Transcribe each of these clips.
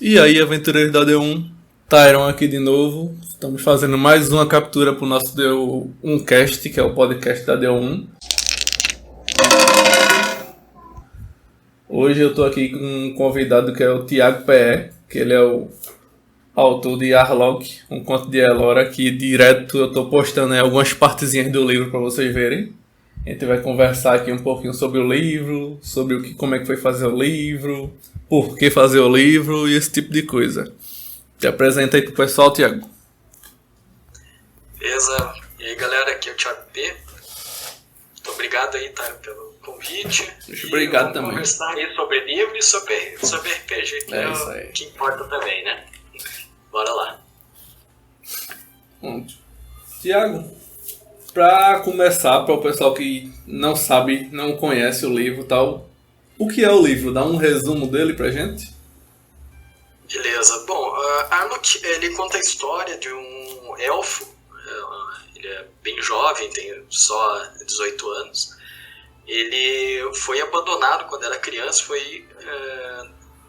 E aí, aventureiros da D1, Tyron aqui de novo. Estamos fazendo mais uma captura para o nosso D1 Cast, que é o podcast da D1. Hoje eu estou aqui com um convidado que é o Thiago PE, que ele é o autor de Arlok, um conto de Elora, que direto eu estou postando algumas partezinhas do livro para vocês verem. A gente vai conversar aqui um pouquinho sobre o livro, sobre como é que foi fazer o livro, por que fazer o livro e esse tipo de coisa. Te apresenta aí pro pessoal, Thiago. Beleza. E aí, galera, aqui é o Thiago P. Muito obrigado aí, tá, pelo convite. Obrigado também. Vamos conversar aí sobre livro e sobre RPG, que é isso aí. O que importa também, né? Bora lá. Pronto. Thiago, pra começar, para o pessoal que não sabe, não conhece o livro e tal, o que é o livro? Dá um resumo dele pra gente? Beleza. Bom, Arlok, ele conta a história de um elfo. Ele é bem jovem, tem só 18 anos. Ele foi abandonado quando era criança,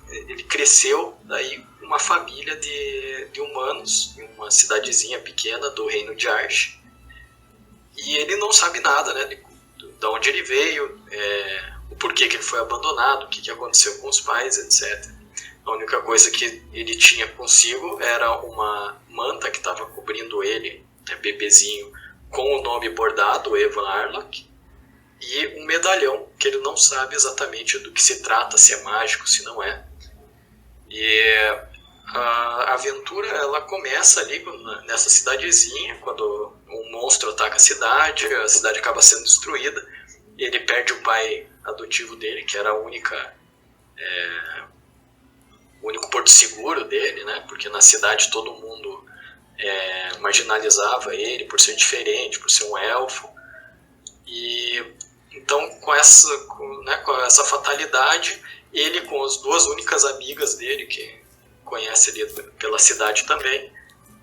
ele cresceu daí uma família de humanos em uma cidadezinha pequena do reino de Arche. E ele não sabe nada, né, de onde ele veio, o porquê que ele foi abandonado, o que aconteceu com os pais, etc. A única coisa que ele tinha consigo era uma manta que estava cobrindo ele, bebezinho, com o nome bordado, Evan Arlok, e um medalhão que ele não sabe exatamente do que se trata, se é mágico, se não é. E a aventura ela começa ali nessa cidadezinha, quando um monstro ataca a cidade acaba sendo destruída, ele perde o pai adotivo dele, que era o único porto seguro dele, né? Porque na cidade todo mundo marginalizava ele por ser diferente, por ser um elfo. E então com essa fatalidade, ele com as duas únicas amigas dele, que conhece ali pela cidade também,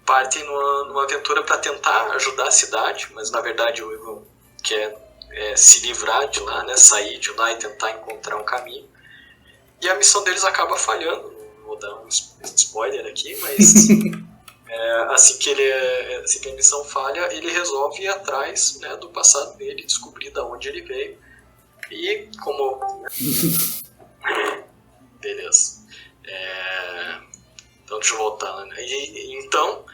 partem numa aventura para tentar ajudar a cidade, mas na verdade o Ivan quer se livrar de lá, né? Sair de lá e tentar encontrar um caminho. E a missão deles acaba falhando. Vou dar um spoiler aqui, mas assim que a missão falha, ele resolve ir atrás, né, do passado dele, descobrir de onde ele veio. E como... Beleza. Então deixa eu voltar, né? Então,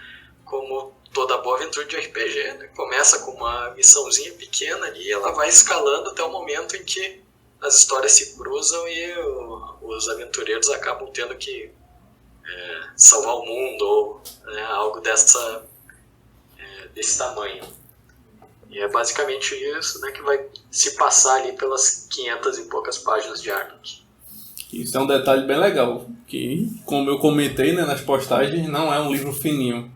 como toda boa aventura de RPG, né, começa com uma missãozinha pequena ali, e ela vai escalando até o momento em que as histórias se cruzam e os aventureiros acabam tendo que salvar o mundo ou algo desse tamanho. E é basicamente isso, né, que vai se passar ali pelas 500 e poucas páginas de Arlok. Isso é um detalhe bem legal, que como eu comentei, né, nas postagens, não é um livro fininho.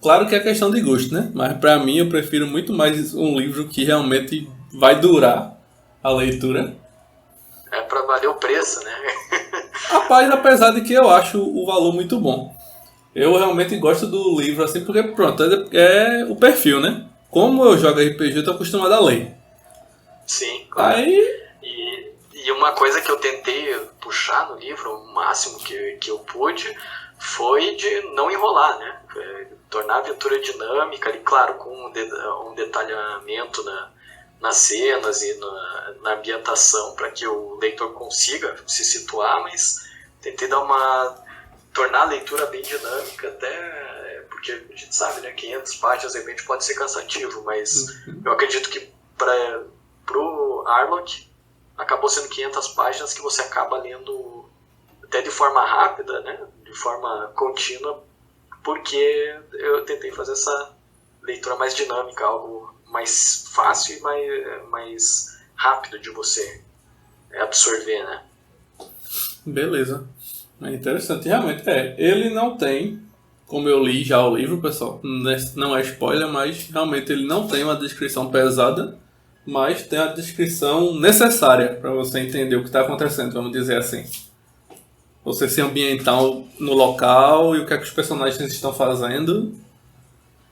Claro que é questão de gosto, né? Mas pra mim eu prefiro muito mais um livro que realmente vai durar a leitura. É pra valer o preço, né? Rapaz, apesar de que eu acho o valor muito bom. Eu realmente gosto do livro assim, porque pronto, é o perfil, né? Como eu jogo RPG, eu tô acostumado a ler. Sim, claro. Aí... E uma coisa que eu tentei puxar no livro, o máximo que eu pude, foi de não enrolar, né? Tornar a aventura dinâmica, e claro, com um detalhamento nas cenas e na ambientação, para que o leitor consiga se situar, mas tentei tornar a leitura bem dinâmica, até porque a gente sabe, né, 500 páginas de repente pode ser cansativo, mas eu acredito que pro Arlok acabou sendo 500 páginas que você acaba lendo até de forma rápida, né, de forma contínua, porque eu tentei fazer essa leitura mais dinâmica, algo mais fácil e mais rápido de você absorver, né? Beleza. É interessante, realmente. Ele não tem, como eu li já o livro, pessoal, não é spoiler, mas realmente ele não tem uma descrição pesada, mas tem a descrição necessária para você entender o que está acontecendo, vamos dizer assim. Você se ambientar no local e o que é que os personagens estão fazendo,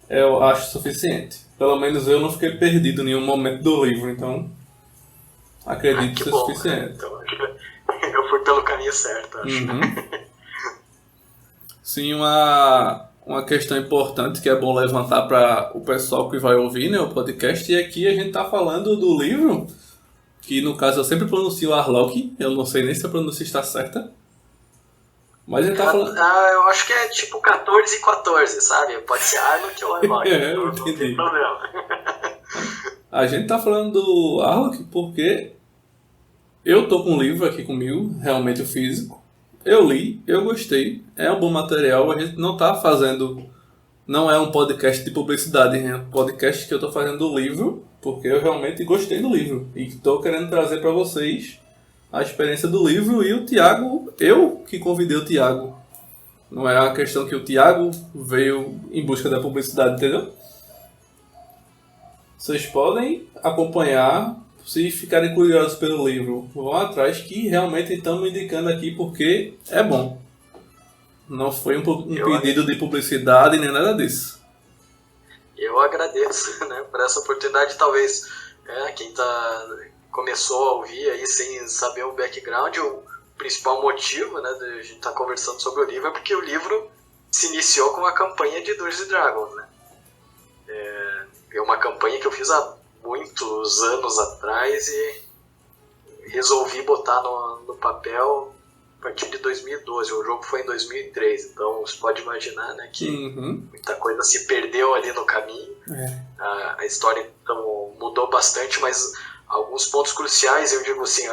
eu acho suficiente. Pelo menos eu não fiquei perdido em nenhum momento do livro, então acredito que é bom, suficiente. Então, eu fui pelo caminho certo, acho. Uhum. Sim, uma questão importante que é bom levantar para o pessoal que vai ouvir, né, o podcast, e aqui a gente tá falando do livro, que no caso eu sempre pronuncio Arlok, eu não sei nem se a pronúncia está certa, mas a gente tá falando... Eu acho que é tipo 14 e 14, sabe? Pode ser Arlok ou Arlok, não tem problema. A gente tá falando do Arlok porque eu tô com um livro aqui comigo, realmente o físico. Eu li, eu gostei, é um bom material, a gente não tá fazendo... Não é um podcast de publicidade, é um podcast que eu tô fazendo do livro, porque eu realmente gostei do livro. E tô querendo trazer para vocês a experiência do livro e o Thiago, eu que convidei o Thiago. Não é uma questão que o Thiago veio em busca da publicidade, entendeu? Vocês podem acompanhar, se ficarem curiosos pelo livro, vão atrás, que realmente estamos indicando aqui porque é bom. Não foi um pedido de publicidade nem nada disso. Eu agradeço, né, por essa oportunidade. Talvez quem começou a ouvir aí sem saber o background, o principal motivo, né, de a gente estar conversando sobre o livro é porque o livro se iniciou com uma campanha de Dungeons & Dragons, né? É uma campanha que eu fiz há muitos anos atrás e resolvi botar no papel a partir de 2012. O jogo foi em 2003, então você pode imaginar, né, que muita coisa se perdeu ali no caminho. A história então mudou bastante, mas alguns pontos cruciais, eu digo assim,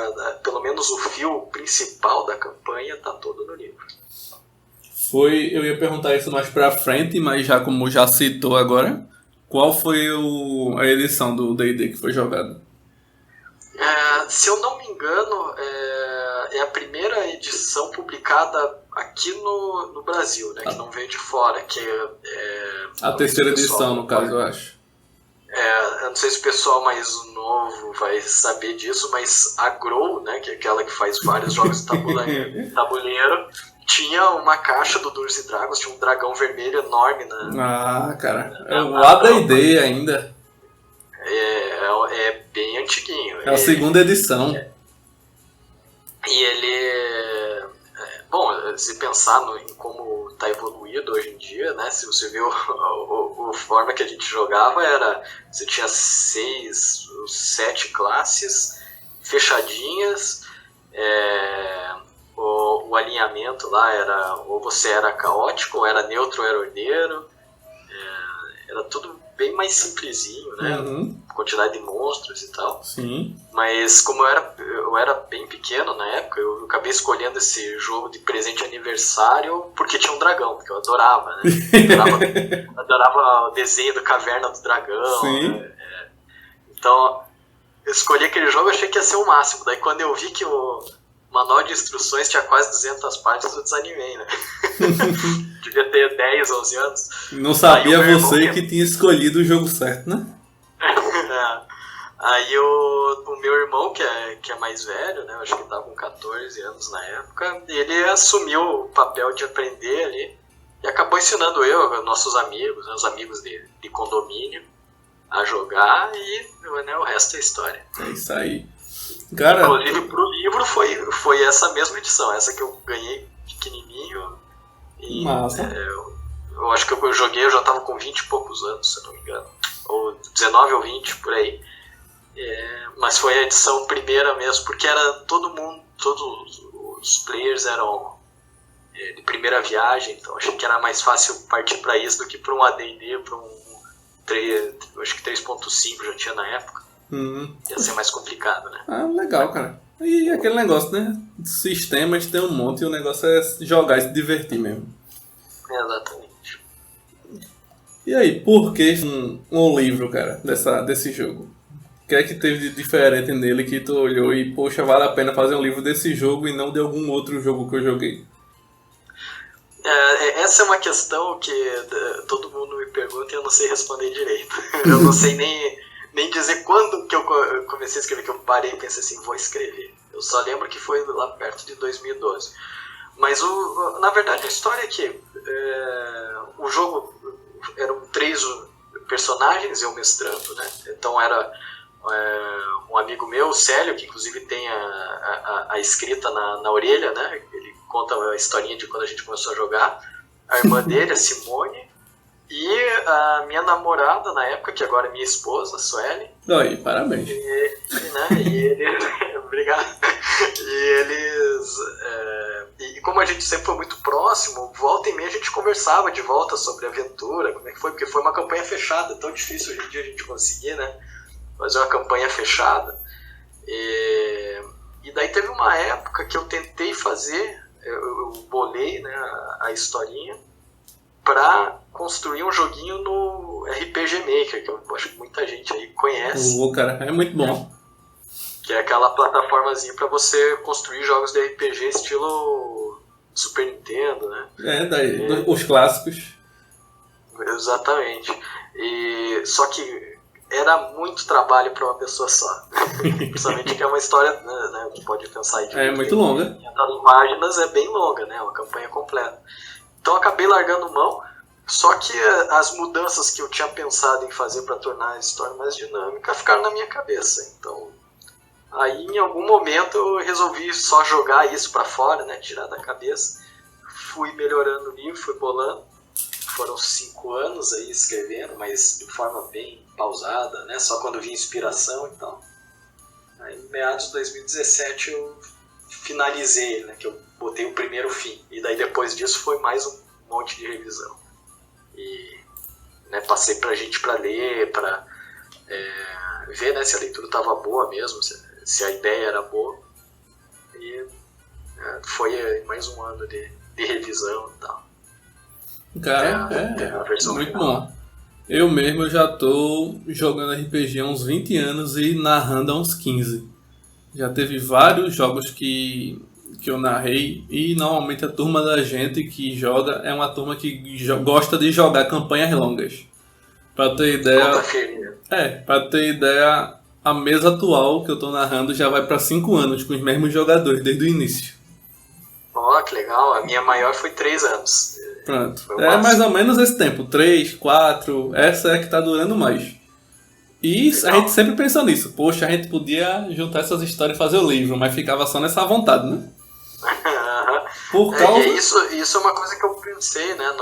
pelo menos o fio principal da campanha está todo no livro. Eu ia perguntar isso mais pra frente, mas como já citou agora, qual foi a edição do D&D que foi jogada? Se eu não me engano, é a primeira edição publicada aqui no Brasil, né, que não veio de fora, que a terceira edição, no caso, eu acho. Eu não sei se o pessoal mais novo vai saber disso, mas a Grow, né, que é aquela que faz vários jogos de tabuleiro, tinha uma caixa do Dungeons & Dragons, tinha um dragão vermelho enorme cara, é o AD&D ainda. É bem antiguinho. É a segunda edição. E ele... Bom, se pensar em como está evoluído hoje em dia, né? Se você vê a forma que a gente jogava, você tinha 6, 7 classes fechadinhas, o alinhamento lá era ou você era caótico, ou era neutro, ou era ordeiro, era tudo bem mais simplesinho, né? Quantidade de monstros e tal. Sim. Mas como eu era bem pequeno na época, eu acabei escolhendo esse jogo de presente de aniversário porque tinha um dragão, porque eu adorava, né? Adorava o desenho da Caverna do Dragão. Sim. Né? Então, eu escolhi aquele jogo e achei que ia ser o máximo. Daí quando eu vi que o manual de instruções tinha quase 200 páginas, eu desanimei, né? Devia ter 10, 11 anos. Não sabia você que tinha escolhido o jogo certo, né? Aí o meu irmão, que é mais velho, né? Eu acho que estava com 14 anos na época, ele assumiu o papel de aprender ali e acabou ensinando nossos amigos, né, os amigos de condomínio, a jogar e, né, o resto é história. É isso aí. Cara, inclusive pro livro foi essa mesma edição, essa que eu ganhei pequenininho. E, massa. eu acho que eu joguei, eu já tava com 20 e poucos anos, se eu não me engano. Ou 19 ou 20, por aí. Mas foi a edição primeira mesmo, porque era todo mundo, todos os players eram de primeira viagem, então achei que era mais fácil partir para isso do que para um AD&D, para um 3, acho que 3.5 já tinha na época. Ia ser mais complicado, né? Legal, cara. E aquele negócio, né? Sistemas tem um monte e o negócio é jogar e se divertir mesmo. Exatamente. E aí, por que um livro, cara, desse jogo? O que é que teve de diferente nele que tu olhou e, poxa, vale a pena fazer um livro desse jogo e não de algum outro jogo que eu joguei? Essa é uma questão que todo mundo me pergunta e eu não sei responder direito. Eu não sei nem dizer quando que eu comecei a escrever, que eu parei e pensei assim, vou escrever. Eu só lembro que foi lá perto de 2012. Mas, na verdade, a história é que o jogo eram 3 personagens, eu mestrando, né? Então era um amigo meu, o Célio, que inclusive tem a escrita na orelha, né? Ele conta a historinha de quando a gente começou a jogar. a irmã dele, a Simone, e a minha namorada na época, que agora é minha esposa, a Sueli. Oi, parabéns. Obrigado. E eles... E como a gente sempre foi muito próximo, volta e meia a gente conversava de volta sobre a aventura, como é que foi, porque foi uma campanha fechada, tão difícil hoje em dia a gente conseguir, né? Fazer uma campanha fechada. E daí teve uma época que eu tentei fazer, eu bolei, né, a historinha para construir um joguinho no RPG Maker, que eu acho que muita gente aí conhece. Cara, é muito bom. Que é aquela plataformazinha para você construir jogos de RPG estilo Super Nintendo, né? Os clássicos. Exatamente. Só que era muito trabalho para uma pessoa só. Principalmente que é uma história, né, que pode pensar aí. É muito longa. 500 páginas é bem longa, né? Uma campanha completa. Então eu acabei largando mão, só que as mudanças que eu tinha pensado em fazer para tornar a história mais dinâmica ficaram na minha cabeça. Então, aí em algum momento eu resolvi só jogar isso para fora, né? Tirar da cabeça. Fui melhorando o livro, fui bolando. Foram 5 anos aí escrevendo, mas de forma bem pausada, né? Só quando vi inspiração e tal. Aí em meados de 2017 eu finalizei, né? Que eu botei o primeiro fim. E daí depois disso foi mais um monte de revisão. E, né, passei pra gente pra ler, pra ver, né, se a leitura estava boa mesmo, se a ideia era boa. E foi mais um ano de revisão e tal. Cara, é muito bom. Eu mesmo já tô jogando RPG há uns 20 anos e narrando há uns 15. Já teve vários jogos que eu narrei, e normalmente a turma da gente que joga é uma turma que gosta de jogar campanhas longas. Pra ter ideia, a mesa atual que eu tô narrando já vai pra 5 anos com os mesmos jogadores desde o início. Ó, que legal. A minha maior foi 3 anos. Pronto. É mais ou menos esse tempo. 3, 4, essa é a que tá durando mais. E legal. A gente sempre pensou nisso. Poxa, a gente podia juntar essas histórias e fazer o livro, mas ficava só nessa vontade, né? Por causa... Isso é uma coisa que eu pensei, né,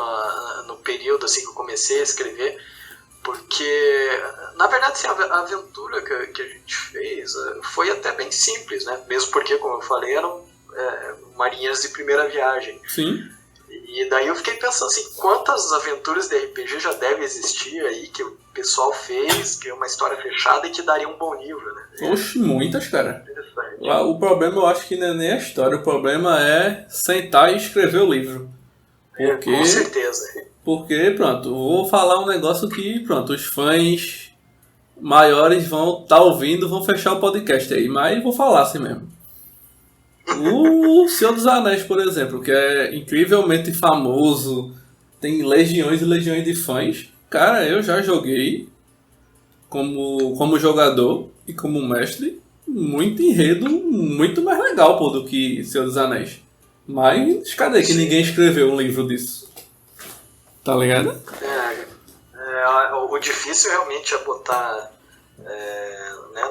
no período assim, que eu comecei a escrever, porque, na verdade, assim, a aventura que a gente fez foi até bem simples, né? Mesmo porque, como eu falei, eram marinheiros de primeira viagem. Sim. E daí eu fiquei pensando assim, quantas aventuras de RPG já deve existir aí que o pessoal fez, que é uma história fechada e que daria um bom livro, né? Oxe, muitas, cara. O problema eu acho que não é nem a história, o problema é sentar e escrever o livro. Com certeza. Porque, pronto, vou falar um negócio que, pronto, os fãs maiores vão estar ouvindo, vão fechar o podcast aí, mas vou falar assim mesmo. O Senhor dos Anéis, por exemplo, que é incrivelmente famoso, tem legiões e legiões de fãs. Cara, eu já joguei como jogador e como mestre muito enredo, muito mais legal, pô, do que Senhor dos Anéis. Mas cadê que ninguém escreveu um livro disso? Tá ligado? O difícil realmente é botar né,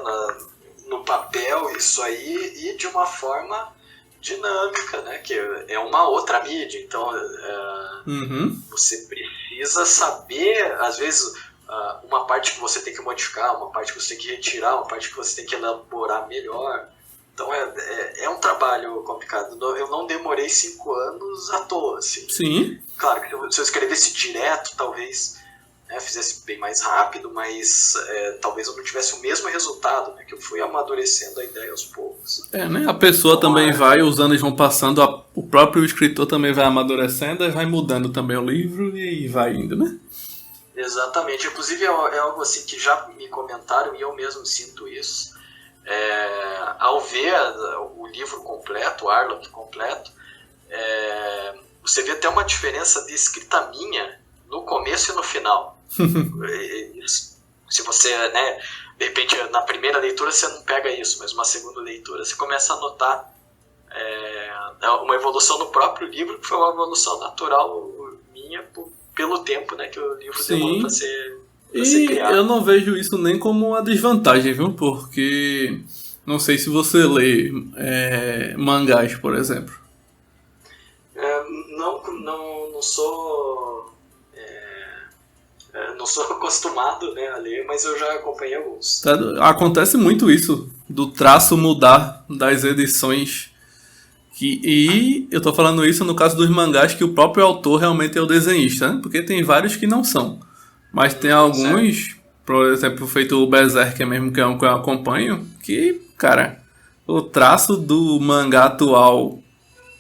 no papel isso aí e de uma forma dinâmica, né? Que é uma outra mídia. Então, você precisa saber, às vezes, uma parte que você tem que modificar, uma parte que você tem que retirar, uma parte que você tem que elaborar melhor. Então, é um trabalho complicado. Eu não demorei 5 anos à toa, assim. Sim. Claro que se eu escrevesse direto, talvez... fizesse bem mais rápido, mas talvez eu não tivesse o mesmo resultado, né? Que eu fui amadurecendo a ideia aos poucos. Né? A pessoa também vai, os anos vão passando, o próprio escritor também vai amadurecendo, e vai mudando também o livro e vai indo, né? Exatamente. Inclusive é algo assim que já me comentaram e eu mesmo sinto isso. Ao ver o livro completo, o Arlong completo, você vê até uma diferença de escrita minha no começo e no final. Se você, né, de repente na primeira leitura você não pega isso, mas uma segunda leitura você começa a notar uma evolução no próprio livro, que foi uma evolução natural minha pelo tempo, né, que o livro demorou para ser criado. Eu não vejo isso nem como uma desvantagem, viu? Porque não sei se você lê mangás, por exemplo. Não não sou acostumado, né, a ler, mas eu já acompanhei alguns. Acontece muito isso, do traço mudar das edições. E eu tô falando isso no caso dos mangás que o próprio autor realmente é o desenhista, né? Porque tem vários que não são. Mas tem alguns, por exemplo, feito o Berserk mesmo, que é um que eu acompanho, que, cara, o traço do mangá atual,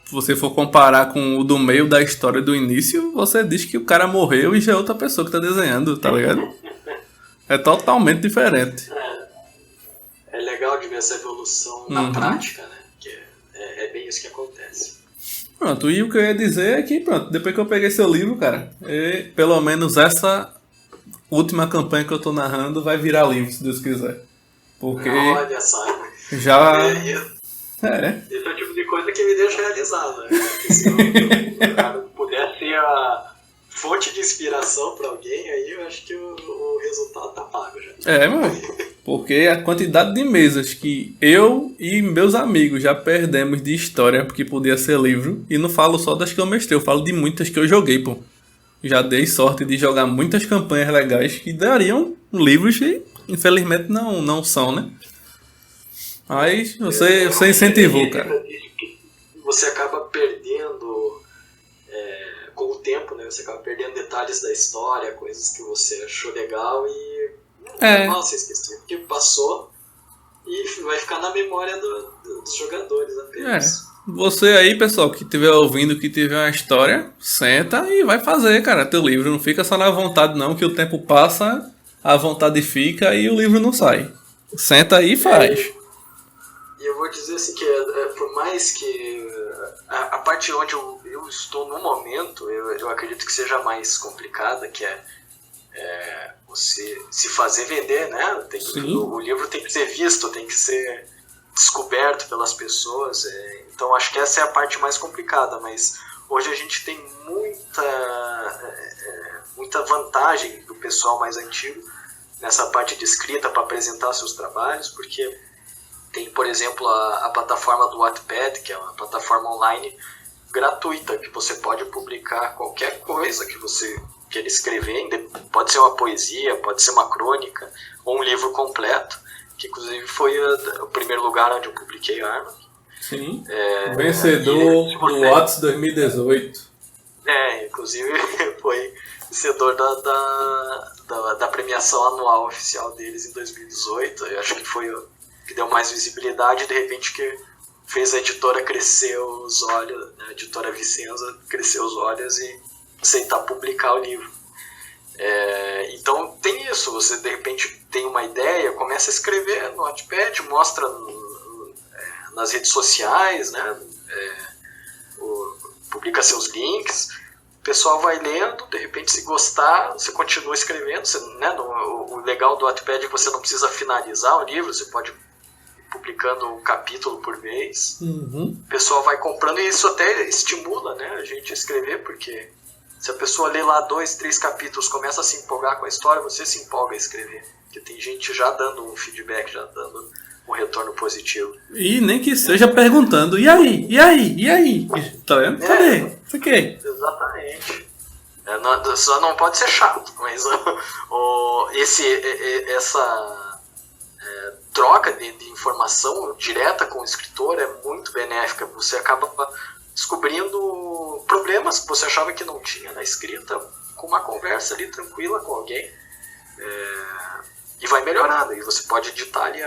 se você for comparar com o do meio da história do início, você diz que o cara morreu e já é outra pessoa que tá desenhando, tá ligado? É totalmente diferente. É legal de ver essa evolução na prática, né? Que é bem isso que acontece. Pronto, e o que eu ia dizer é que, pronto, depois que eu peguei seu livro, cara, pelo menos essa última campanha que eu tô narrando vai virar livro, se Deus quiser. Porque olha só. já... Esse é o tipo de coisa que me deixa realizado, né? Porque se eu puder ser a fonte de inspiração pra alguém, aí eu acho que o resultado tá pago já. Mano. Porque a quantidade de mesas que eu e meus amigos já perdemos de história, porque podia ser livro, e não falo só das que eu mestrei, eu falo de muitas que eu joguei, pô. Já dei sorte de jogar muitas campanhas legais que dariam livros e infelizmente não são, né? Mas você incentivou, cara. Você acaba perdendo com o tempo, né? Você acaba perdendo detalhes da história, coisas que você achou legal e normal você esquecer, porque passou e vai ficar na memória dos jogadores apenas. Você aí, pessoal, que estiver ouvindo, que tiver uma história, senta e vai fazer, cara, teu livro. Não fica só na vontade não, que o tempo passa, a vontade fica e o livro não sai. Senta aí e faz. E eu vou dizer assim que por mais que a parte onde eu estou no momento, eu acredito que seja mais complicada, que é você se fazer vender, né? O livro tem que ser visto, tem que ser descoberto pelas pessoas. Então acho que essa é a parte mais complicada, mas hoje a gente tem muita vantagem do pessoal mais antigo nessa parte de escrita para apresentar seus trabalhos, porque tem, por exemplo, a plataforma do Wattpad, que é uma plataforma online gratuita, que você pode publicar qualquer coisa que você queira escrever, pode ser uma poesia, pode ser uma crônica, ou um livro completo, que inclusive foi o primeiro lugar onde eu publiquei Arma. Sim, vencedor do Whats 2018. Inclusive foi vencedor da premiação anual oficial deles em 2018. Eu acho que foi o que deu mais visibilidade, de repente que fez a editora crescer os olhos, né? A editora Vicenza crescer os olhos e aceitar publicar o livro. Então tem isso, você de repente tem uma ideia, começa a escrever no Wattpad, mostra nas redes sociais, né? Publica seus links, o pessoal vai lendo, de repente se gostar, você continua escrevendo, né? O legal do Wattpad é que você não precisa finalizar o livro, você pode publicando um capítulo por vez. O pessoal vai comprando e isso até estimula, né, a gente a escrever, porque se a pessoa lê lá 2, 3 capítulos, começa a se empolgar com a história, você se empolga a escrever, porque tem gente já dando um feedback, já dando um retorno positivo. E nem que seja perguntando, e aí? Tá vendo? Cadê? Isso aqui. Exatamente. Só não pode ser chato, mas essa troca de informação direta com o escritor é muito benéfica. Você acaba descobrindo problemas que você achava que não tinha na escrita, com uma conversa ali tranquila com alguém, e vai melhorando. E você pode editar ali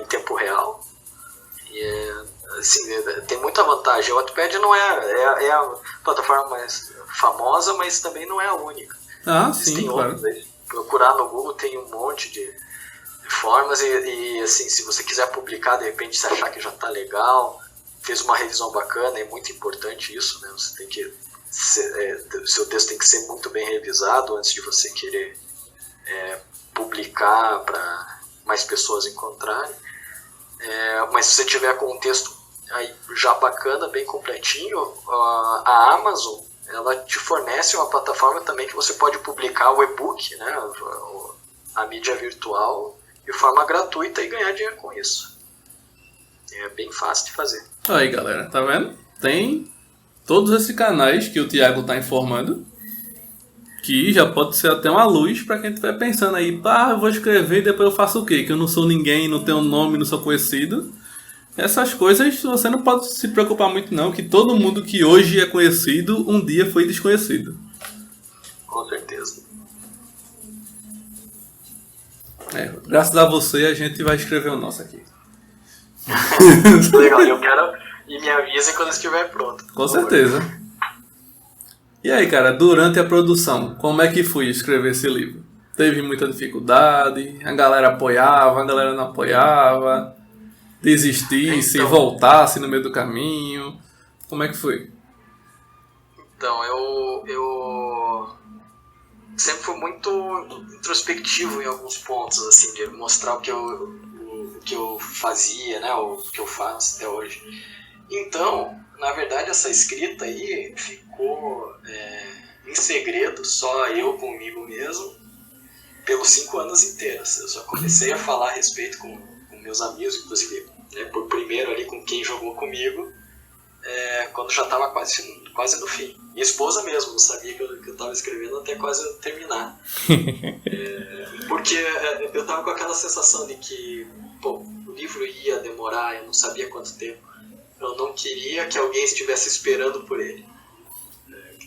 em tempo real. E, assim, tem muita vantagem. O Wattpad não é a plataforma mais famosa, mas também não é a única. Sim, claro. Procurar no Google tem um monte de formas e assim, se você quiser publicar, de repente você achar que já está legal, fez uma revisão bacana, é muito importante isso, né? Você tem que seu texto tem que ser muito bem revisado antes de você querer publicar para mais pessoas encontrarem. Mas se você tiver com um texto aí já bacana, bem completinho, a Amazon, ela te fornece uma plataforma também que você pode publicar o e-book, né, a mídia virtual, de forma gratuita e ganhar dinheiro com isso. É bem fácil de fazer. Aí, galera, tá vendo? Tem todos esses canais que o Thiago tá informando, que já pode ser até uma luz pra quem estiver pensando aí, eu vou escrever e depois eu faço o quê? Que eu não sou ninguém, não tenho nome, não sou conhecido. Essas coisas você não pode se preocupar muito não, que todo mundo que hoje é conhecido, um dia foi desconhecido. Com certeza. Graças a você a gente vai escrever o nosso aqui. Legal, eu quero... E me avisem quando estiver pronto. Com certeza. E aí, cara, durante a produção, como é que foi escrever esse livro? Teve muita dificuldade? A galera apoiava, a galera não apoiava? Desistisse, Então, voltasse no meio do caminho? Como é que foi? Então, eu sempre fui muito introspectivo em alguns pontos, assim, de mostrar o que eu fazia, né, o que eu faço até hoje. Então, na verdade, essa escrita aí ficou em segredo, só eu comigo mesmo, pelos 5 anos inteiros. Eu só comecei a falar a respeito com meus amigos, inclusive, né, por primeiro ali com quem jogou comigo, quando já estava quase no fim. Minha esposa mesmo não sabia que eu estava escrevendo até quase eu terminar. Porque eu estava com aquela sensação de que o livro ia demorar, eu não sabia quanto tempo. Eu não queria que alguém estivesse esperando por ele.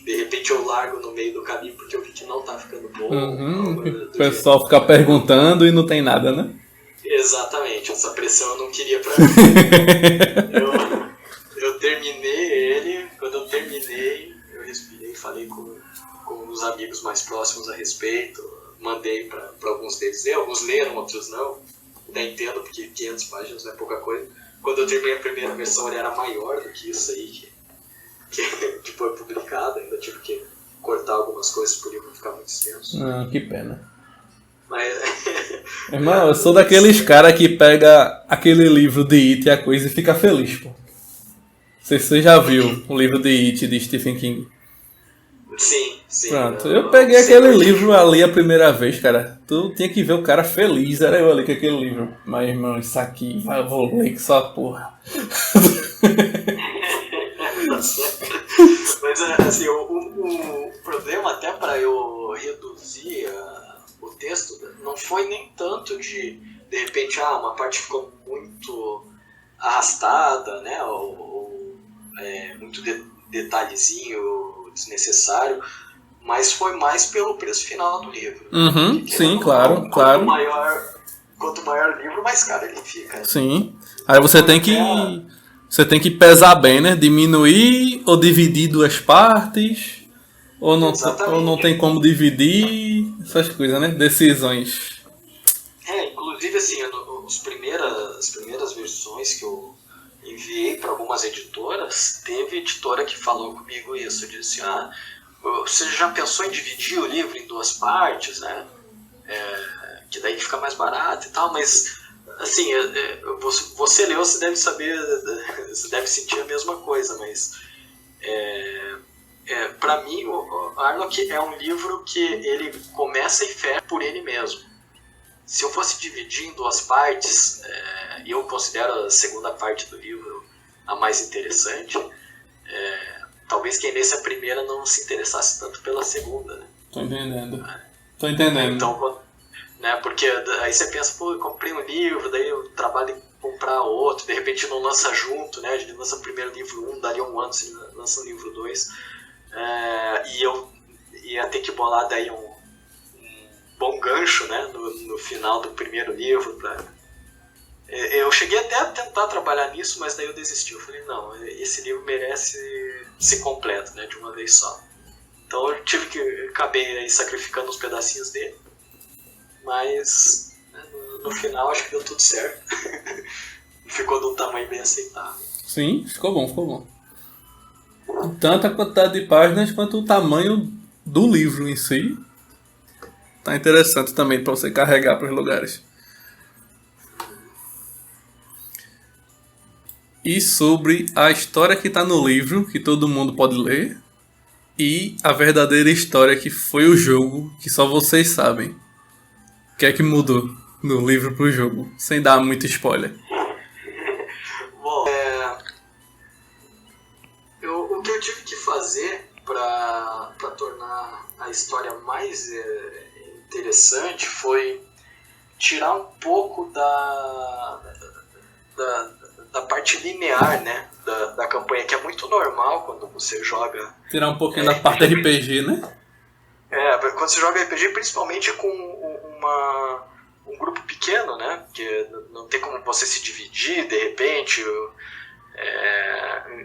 De repente eu largo no meio do caminho porque eu vi que não tá ficando bom. O pessoal fica perguntando e não tem nada, né? Exatamente, essa pressão eu não queria pra mim. Eu terminei ele, quando eu terminei, eu respirei, falei com os amigos mais próximos a respeito, mandei pra alguns deles ler, alguns leram, outros não. Ainda entendo, porque 500 páginas não é pouca coisa. Quando eu terminei a primeira versão, ele era maior do que isso aí, que foi publicado. Ainda tive que cortar algumas coisas pro livro ficar muito extenso. Que pena. Mas... Irmão, eu sou daqueles caras que pega aquele livro de It e a coisa e fica feliz, pô. Não sei se você já viu o livro de It de Stephen King. Sim. Pronto, eu peguei aquele livro ali a primeira vez, cara. Tu tinha que ver o cara feliz, era eu ali com aquele livro. Mas, irmão, isso aqui, eu vou ler que só porra. Mas, assim, o problema até para eu reduzir o texto não foi nem tanto de repente, uma parte ficou muito arrastada, né, ou muito detalhezinho desnecessário, mas foi mais pelo preço final do livro. Sim, claro. Quanto maior o livro, mais caro ele fica. Sim. Aí você tem que pesar bem, né? Diminuir ou dividir duas partes, ou não tem como dividir, essas coisas, né? Decisões. Inclusive, assim, as primeiras versões que eu enviei para algumas editoras, teve editora que falou comigo isso, disse, você já pensou em dividir o livro em 2 partes, né? Que daí fica mais barato e tal, mas assim, você leu, você deve saber, você deve sentir a mesma coisa, mas para mim o Arlong é um livro que ele começa e fecha por ele mesmo. Se eu fosse dividir em 2 partes, e eu considero a segunda parte do livro a mais interessante, talvez quem lesse a primeira não se interessasse tanto pela segunda, né? Tô entendendo. Então, né, porque aí você pensa, eu comprei um livro, daí eu trabalho em comprar outro, de repente não lança junto, né? A gente lança o primeiro livro 1, dali um ano você lança o livro 2, e eu ia ter que bolar daí um bom gancho, né, no final do primeiro livro. Eu cheguei até a tentar trabalhar nisso, mas daí eu desisti. Eu falei, não, esse livro merece ser completo, né, de uma vez só. Então eu acabei aí sacrificando uns pedacinhos dele, mas no final acho que deu tudo certo. Ficou de um tamanho bem aceitável. Sim, ficou bom. Tanto a quantidade de páginas quanto o tamanho do livro em si. Tá interessante também para você carregar para os lugares. E sobre a história que está no livro, que todo mundo pode ler, e a verdadeira história que foi o jogo, que só vocês sabem. O que é que mudou no livro pro jogo, sem dar muito spoiler? Bom, o que eu tive que a história mais interessante foi tirar um pouco da parte linear, né, da campanha, que é muito normal quando você joga... Tirar um pouquinho da parte RPG, né? Quando você joga RPG, principalmente com um grupo pequeno, né, que não tem como você se dividir, de repente...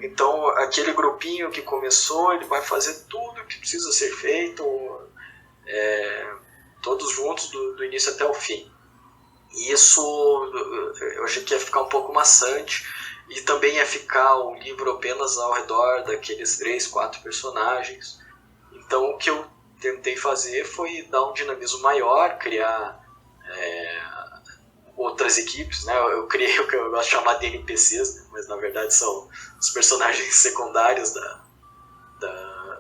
Então, aquele grupinho que começou, ele vai fazer tudo o que precisa ser feito, todos juntos, do início até o fim. E isso eu achei que ia ficar um pouco maçante, e também ia ficar o livro apenas ao redor daqueles 3, 4 personagens. Então o que eu tentei fazer foi dar um dinamismo maior, criar outras equipes, né? Eu criei o que eu gosto de chamar de NPCs, né? Mas na verdade são os personagens secundários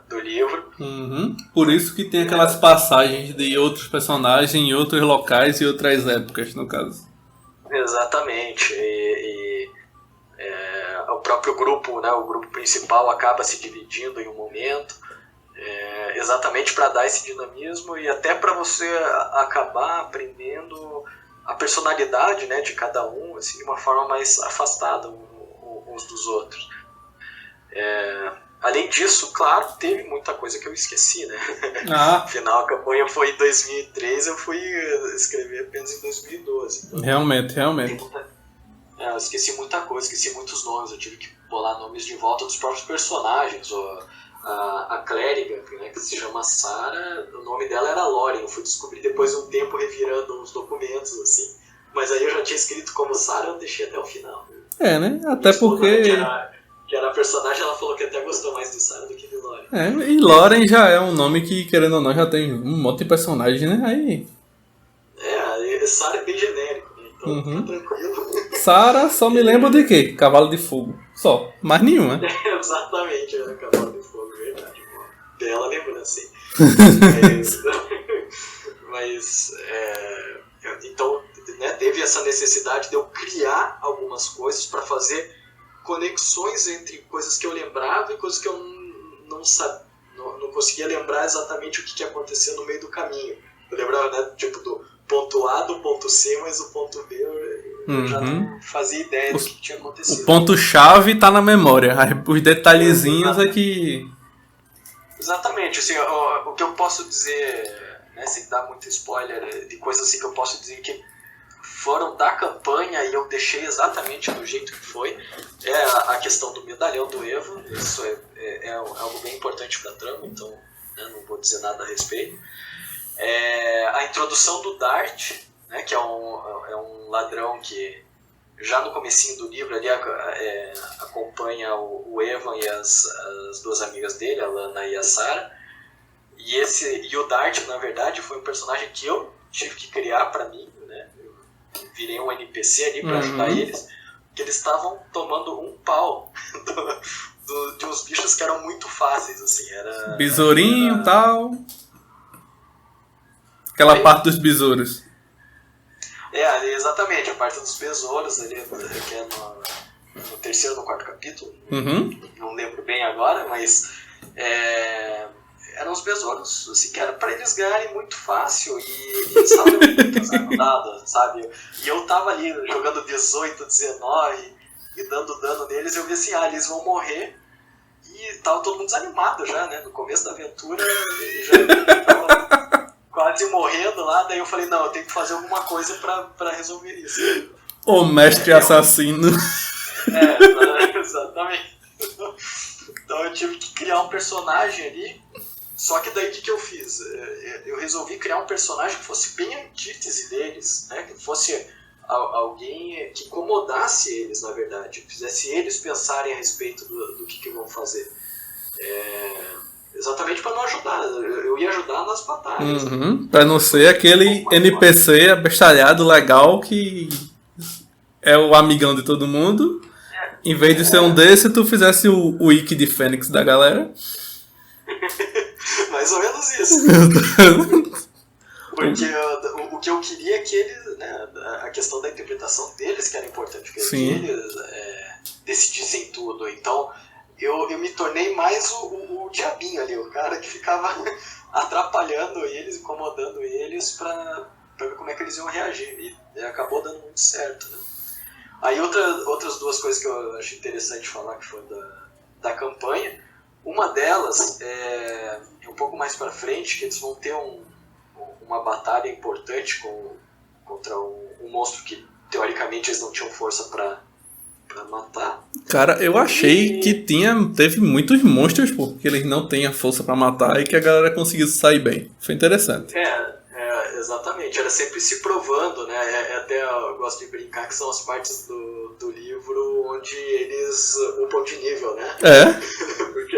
do livro. Uhum. Por isso que tem aquelas passagens de outros personagens em outros locais e outras épocas, no caso. Exatamente. O próprio grupo, né, o grupo principal acaba se dividindo em um momento, exatamente para dar esse dinamismo e até para você acabar aprendendo a personalidade, né, de cada um, assim, de uma forma mais afastada uns dos outros. Além disso, claro, teve muita coisa que eu esqueci, né? Afinal, a campanha foi em 2003, eu fui escrever apenas em 2012. Então, realmente. eu esqueci muita coisa, esqueci muitos nomes, eu tive que bolar nomes de volta dos próprios personagens. A clériga, né, que se chama Sarah, o nome dela era Lauren, eu fui descobrir depois de um tempo revirando os documentos, assim, mas aí eu já tinha escrito como Sarah, eu deixei até o final. Né? Até porque... Que era a personagem, ela falou que até gostou mais de Sarah do que de Lauren. E Lauren já é um nome que, querendo ou não, já tem um monte de personagem, né? Aí... Sarah é bem genérico, né? Então tá tranquilo. Sarah só me lembra de quê? Cavalo de Fogo. Só. Mais nenhuma. Exatamente, Cavalo de Fogo, verdade. Bela lembrança, hein? Então, né, teve essa necessidade de eu criar algumas coisas para fazer conexões entre coisas que eu lembrava e coisas que eu não conseguia lembrar exatamente o que ia acontecer no meio do caminho. Eu lembrava, né, tipo, do ponto A, do ponto C, mas o ponto B eu já não fazia ideia do que tinha acontecido. O ponto-chave tá na memória, os detalhezinhos é que... Exatamente, assim, o que eu posso dizer, né, sem dar muito spoiler, de coisas assim que eu posso dizer que foram da campanha e eu deixei exatamente do jeito que foi, a questão do medalhão do Evo. Isso é algo bem importante para a trama, então, né, não vou dizer nada a respeito. A introdução do Dart, né, que é um ladrão que já no comecinho do livro ali acompanha o Evan e as duas amigas dele, a Lana e a Sarah. E o Dart, na verdade, foi um personagem que eu tive que criar para mim, né? Eu virei um NPC ali para ajudar eles, porque eles estavam tomando um pau de uns bichos que eram muito fáceis, assim. Besourinho e tal. Aquela parte dos besouros. Exatamente, a parte dos besouros ali, que é no terceiro ou no quarto capítulo, não lembro bem agora, mas eram os besouros, assim, que era pra eles ganharem muito fácil e eles estavam muito desajudados, sabe? E eu tava ali jogando 18, 19 e dando dano neles, eu vi assim, eles vão morrer, e tava todo mundo desanimado já, né? No começo da aventura já tava quase morrendo lá, daí eu falei, não, eu tenho que fazer alguma coisa pra resolver isso. O mestre assassino. Exatamente. Então eu tive que criar um personagem ali, só que daí o que eu fiz? Eu resolvi criar um personagem que fosse bem antítese deles, né? Que fosse alguém que incomodasse eles, na verdade, fizesse eles pensarem a respeito do que vão fazer. Exatamente para não ajudar, eu ia ajudar nas batalhas. Para não ser aquele NPC abestalhado legal que é o amigão de todo mundo. Em vez de ser um desse, tu fizesse o wiki de Fênix da galera. Mais ou menos isso. Porque o que eu queria é que eles, né, a questão da interpretação deles que era importante, que eles decidissem tudo. Então eu me tornei mais o diabinho ali, o cara que ficava atrapalhando eles, incomodando eles pra ver como é que eles iam reagir. E acabou dando muito certo, né? Aí outras duas coisas que eu acho interessante falar que foram da campanha. Uma delas é um pouco mais pra frente, que eles vão ter uma batalha importante contra um monstro que teoricamente eles não tinham força pra matar. Cara, eu achei que teve muitos monstros, pô, que eles não têm a força pra matar e que a galera conseguiu sair bem. Foi interessante. Exatamente. Era sempre se provando, né? Até eu gosto de brincar que são as partes do livro onde eles upam de nível, né? Porque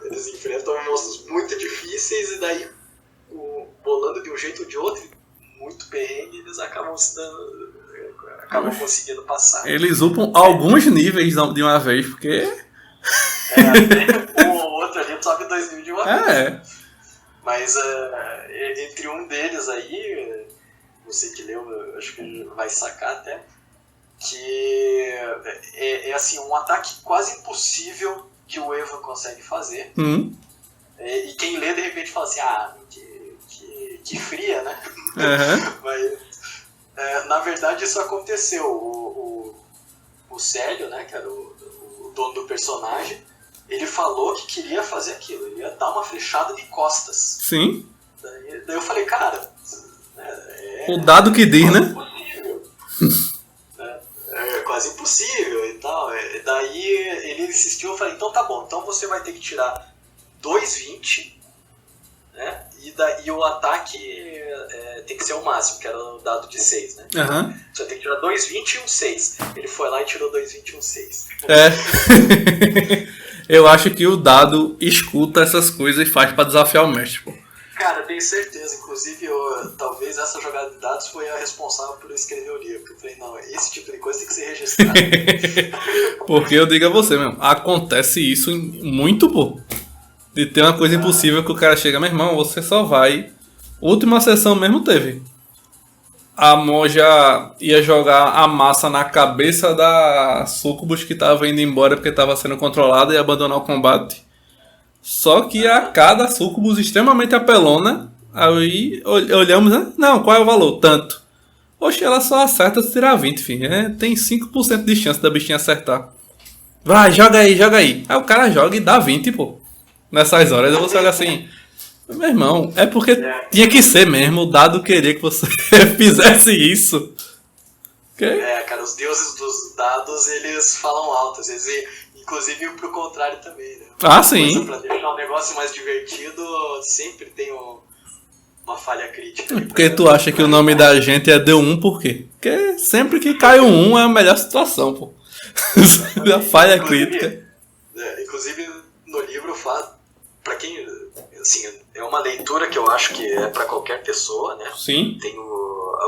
eles enfrentam monstros muito difíceis e daí, bolando de um jeito ou de outro, muito perrengue, eles acabam conseguindo passar. Eles upam alguns níveis de uma vez, porque... Um ou outro ali sobe 2 níveis de uma vez. Mas entre um deles aí, você que leu, acho que vai sacar até, que é assim, um ataque quase impossível que o Evan consegue fazer. E quem lê de repente fala assim, que fria, né? Mas na verdade isso aconteceu. O Célio, né, que era o dono do personagem, ele falou que queria fazer aquilo, ele ia dar uma flechada de costas. Sim. Daí eu falei, cara... o dado que diz, né? Impossível. É quase impossível e tal. Daí ele insistiu, eu falei, então tá bom, então você vai ter que tirar 2,20, né? E o ataque tem que ser o máximo, que era o dado de 6, né? Você vai ter que tirar 2,20 e um 6. Ele foi lá e tirou 2,20 e um 6. Eu acho que o dado escuta essas coisas e faz pra desafiar o mestre, pô. Cara, tenho certeza. Inclusive, talvez essa jogada de dados foi a responsável por eu escrever o livro. Eu falei, não, esse tipo de coisa tem que ser registrado. Porque eu digo a você mesmo, acontece isso muito, pô. De ter uma coisa impossível que o cara chega, meu irmão, você só vai... Última sessão mesmo teve. A monja ia jogar a massa na cabeça da Sucubus que tava indo embora porque tava sendo controlada e abandonar o combate. Só que a cada Sucubus extremamente apelona, aí olhamos, né? Não, qual é o valor? Tanto. Oxe, ela só acerta se tirar 20, filho. Tem 5% de chance da bichinha acertar. Vai, joga aí, joga aí. Aí o cara joga e dá 20, pô. Nessas horas eu você olha assim... Meu irmão, é porque tinha que ser mesmo. O dado queria que você fizesse isso. Cara, os deuses dos dados, eles falam alto. Às vezes, inclusive pro contrário também, né? Sim. Pra deixar o negócio mais divertido, sempre tem uma falha crítica. Porque tu acha que o nome da gente é D1 por quê? Porque sempre que cai um 1 é a melhor situação, pô. A falha crítica. Inclusive, no livro eu falo, pra quem... Assim, é uma leitura que eu acho que é pra qualquer pessoa, né? Sim. Tenho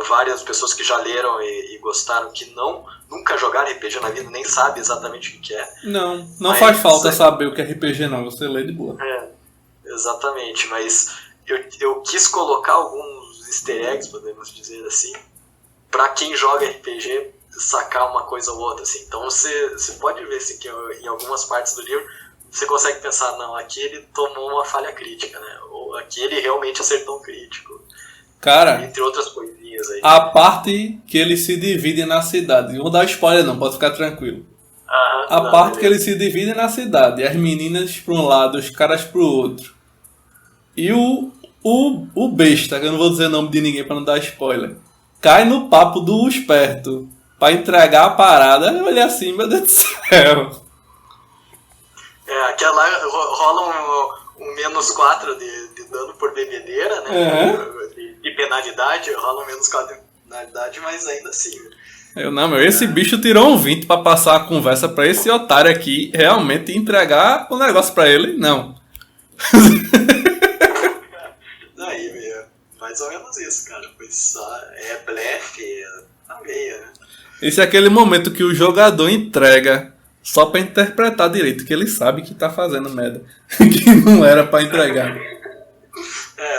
várias pessoas que já leram e gostaram que nunca jogaram RPG na vida, nem sabem exatamente o que é. Não faz falta saber o que é RPG não, você lê de boa. Exatamente, mas eu quis colocar alguns easter eggs, podemos dizer assim, pra quem joga RPG sacar uma coisa ou outra, assim. Então você pode ver assim, que em algumas partes do livro você consegue pensar, não, aqui ele tomou uma falha crítica, né? Ou aqui ele realmente acertou um crítico. Cara, entre outras coisinhas aí. A parte que eles se dividem na cidade. Não vou dar spoiler não, pode ficar tranquilo. A parte que eles se dividem na cidade. As meninas para um lado, os caras pro outro. E o besta, que eu não vou dizer o nome de ninguém para não dar spoiler, cai no papo do esperto para entregar a parada. Eu olhei assim, meu Deus do céu. Aquela rola um -4 de dano por bebedeira, né? De penalidade, rola um -4 de penalidade, mas ainda assim. Esse bicho tirou um 20 pra passar a conversa pra esse otário aqui realmente entregar o negócio pra ele, não. Daí, mais ou menos isso, cara. Foi só, blefe, na veia, né? Esse é aquele momento que o jogador entrega só pra interpretar direito, que ele sabe que tá fazendo merda. Que não era pra entregar.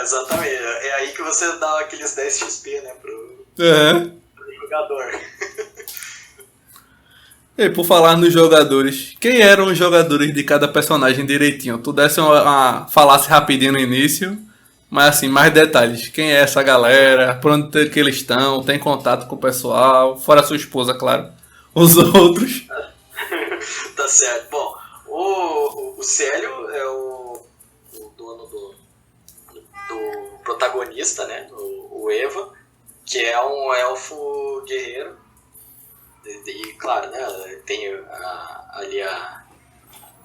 Exatamente. É aí que você dá aqueles 10 XP, né, pro jogador. E por falar nos jogadores, quem eram os jogadores de cada personagem direitinho? Tu desse falasse rapidinho no início, mas assim, mais detalhes. Quem é essa galera? Por onde que eles estão? Tem contato com o pessoal? Fora a sua esposa, claro. Os outros. Tá certo. Bom, o Célio é o dono do protagonista, né? O Eva, que é um elfo guerreiro. E claro, né? Tem ali a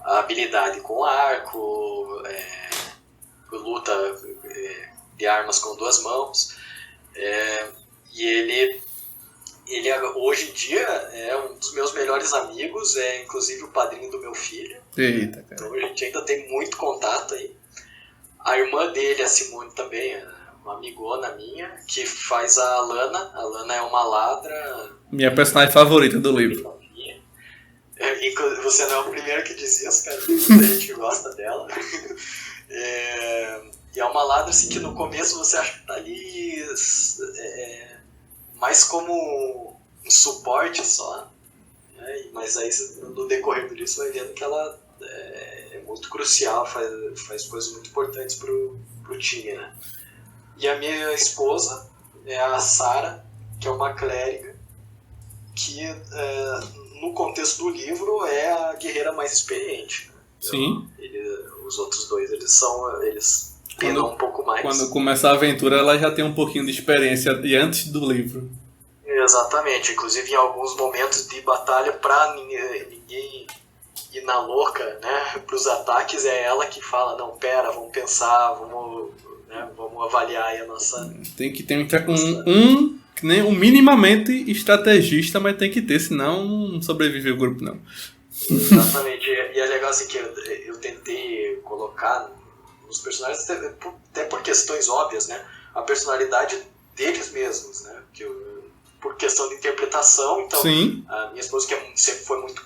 habilidade com arco, luta de armas com duas mãos. E ele hoje em dia é um dos meus melhores amigos, é inclusive o padrinho do meu filho. Eita, cara. Então a gente ainda tem muito contato aí. A irmã dele, a Simone, também é uma amigona minha, que faz a Alana. A Alana é uma ladra. Minha personagem favorita do livro. Você não é o primeiro que diz isso, cara. Tem muita gente que gosta dela. E é uma ladra assim, que no começo você acha que tá ali mais como um suporte só, né? Mas aí no decorrer do livro você vai vendo que ela é muito crucial, faz coisas muito importantes pro time, né? E a minha esposa é a Sarah, que é uma clériga, que no contexto do livro é a guerreira mais experiente, né? Sim. Os outros dois, eles penam um pouco mais. Quando começa a aventura, ela já tem um pouquinho de experiência e antes do livro. Exatamente, inclusive em alguns momentos de batalha, pra ninguém ir na louca, né, pros ataques, é ela que fala, não, pera, vamos pensar, vamos avaliar aí a nossa... Tem que entrar com um minimamente estrategista, mas tem que ter, senão não sobrevive o grupo, não. Exatamente, e é legal assim que eu tentei colocar nos personagens, até por questões óbvias, né, a personalidade deles mesmos, né, por questão de interpretação. Então, sim, a minha esposa, que sempre foi muito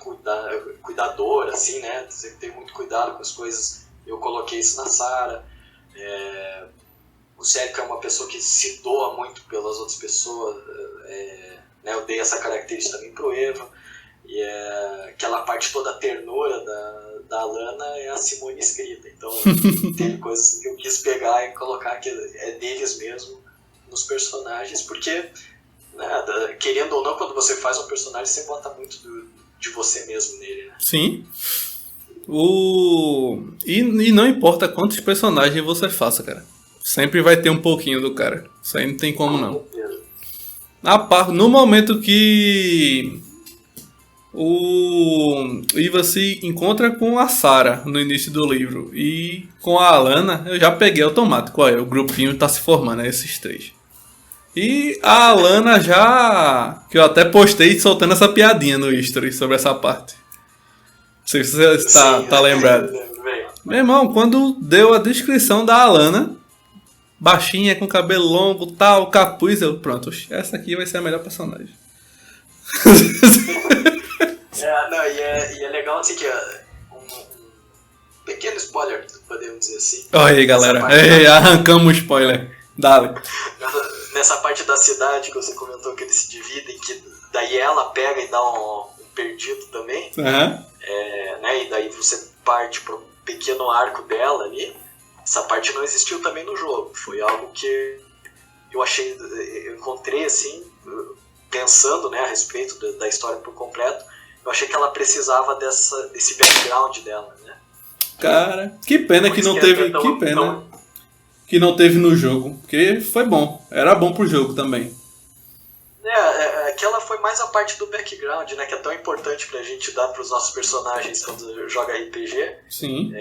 cuidadora, assim, né, sempre teve muito cuidado com as coisas, eu coloquei isso na Sarah. O Célio, que é uma pessoa que se doa muito pelas outras pessoas, né, eu dei essa característica também pro Eva. E aquela parte toda a ternura da Alana é a Simone escrita. Então tem coisas que eu quis pegar e colocar que é deles mesmo nos personagens, porque, né, querendo ou não, quando você faz um personagem, você bota muito de você mesmo nele, né? Sim. E não importa quantos personagens você faça, cara. Sempre vai ter um pouquinho do cara. Isso aí não tem como não. No momento que o Iva se encontra com a Sarah no início do livro e com a Alana, eu já peguei automático. Olha, o grupinho tá se formando, esses três. E a Alana já... que eu até postei soltando essa piadinha no history sobre essa parte. Não sei se você tá lembrado. Meu irmão, quando deu a descrição da Alana, baixinha, com cabelo longo, tal, capuz, eu... pronto, essa aqui vai ser a melhor personagem. E é legal assim que um pequeno spoiler, podemos dizer assim. Olha aí, galera. Arrancamos o spoiler. Dale. Nessa parte da cidade que você comentou que eles se dividem, que daí ela pega e dá um perdido também. Uhum. Né, e daí você parte para um pequeno arco dela ali. Essa parte não existiu também no jogo. Foi algo que eu encontrei assim, pensando, né, a respeito da história por completo. Eu achei que ela precisava desse background dela, né? Cara, que pena que não teve. Que pena que não teve no jogo. Porque foi bom. Era bom pro jogo também. Aquela foi mais a parte do background, né? Que é tão importante pra gente dar pros nossos personagens quando joga RPG. Sim.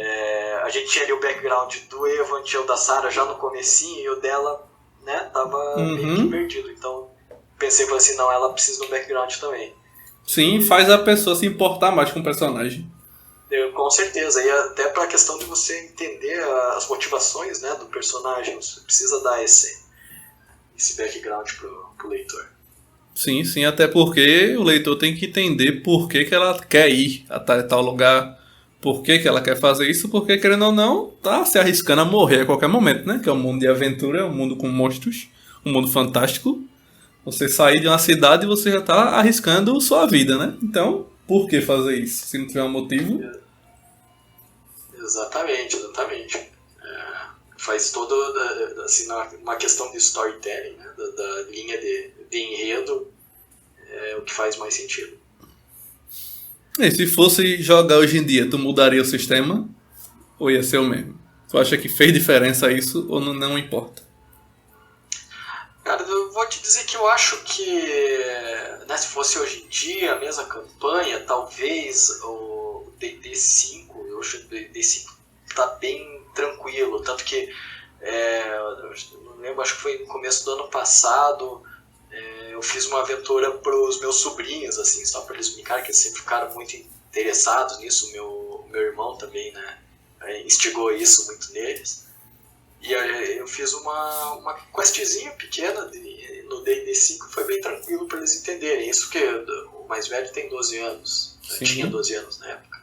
A gente tinha ali o background do Evan, tinha o da Sarah já no comecinho, e o dela, né, tava meio que perdido. Então pensei assim, não, ela precisa de um background também. Sim, faz a pessoa se importar mais com o personagem. Com certeza, e até pra questão de você entender as motivações, né, do personagem, você precisa dar esse background pro leitor. Sim, até porque o leitor tem que entender por que ela quer ir a tal lugar, por que ela quer fazer isso, porque, querendo ou não, tá se arriscando a morrer a qualquer momento, né? Que é um mundo de aventura, um mundo com monstros, um mundo fantástico. Você sair de uma cidade e você já tá arriscando sua vida, né? Então, por que fazer isso? Se não tiver um motivo. Exatamente. Faz todo, assim, uma questão de storytelling, né? Da linha de enredo, é o que faz mais sentido. E se fosse jogar hoje em dia, tu mudaria o sistema? Ou ia ser o mesmo? Tu acha que fez diferença isso ou não importa? Cara, eu vou te dizer que eu acho que, né, se fosse hoje em dia a mesma campanha, talvez o D&D 5, eu acho que o D&D 5 tá bem tranquilo, tanto que eu não lembro, acho que foi no começo do ano passado, eu fiz uma aventura para os meus sobrinhos, assim, só para eles brincarem, que eles sempre ficaram muito interessados nisso. Meu irmão também, né, instigou isso muito neles. E eu fiz uma questzinha pequena no D&D 5, foi bem tranquilo para eles entenderem. Isso que o mais velho tem 12 anos, tinha 12 anos na época.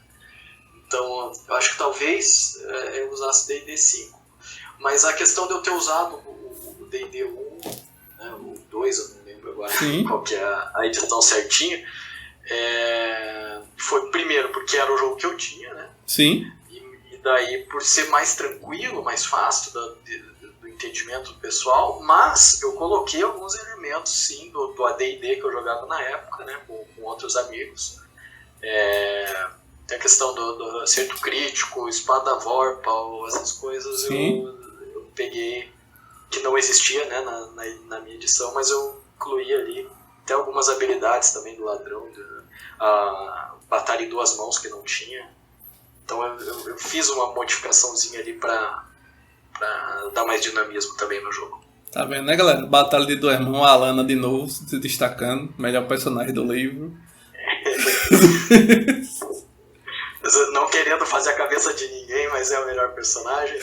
Então, eu acho que talvez eu usasse D&D 5. Mas a questão de eu ter usado o D&D 1, né, o 2, eu não lembro agora qual que é a edição certinha, foi primeiro porque era o jogo que eu tinha, né? Sim. E daí, por ser mais tranquilo, mais fácil do entendimento do pessoal, mas eu coloquei alguns elementos, sim, do AD&D que eu jogava na época, né, com outros amigos. Tem a questão do acerto crítico, espada vorpal, essas coisas eu peguei, que não existia, né, na minha edição, mas eu incluí ali até algumas habilidades também do ladrão, a batalha em 2 mãos que não tinha. Então eu fiz uma modificaçãozinha ali pra dar mais dinamismo também no jogo. Tá vendo, né, galera? Batalha de 2 mãos, a Alana de novo se destacando, melhor personagem do livro. Não querendo fazer a cabeça de ninguém, mas é o melhor personagem.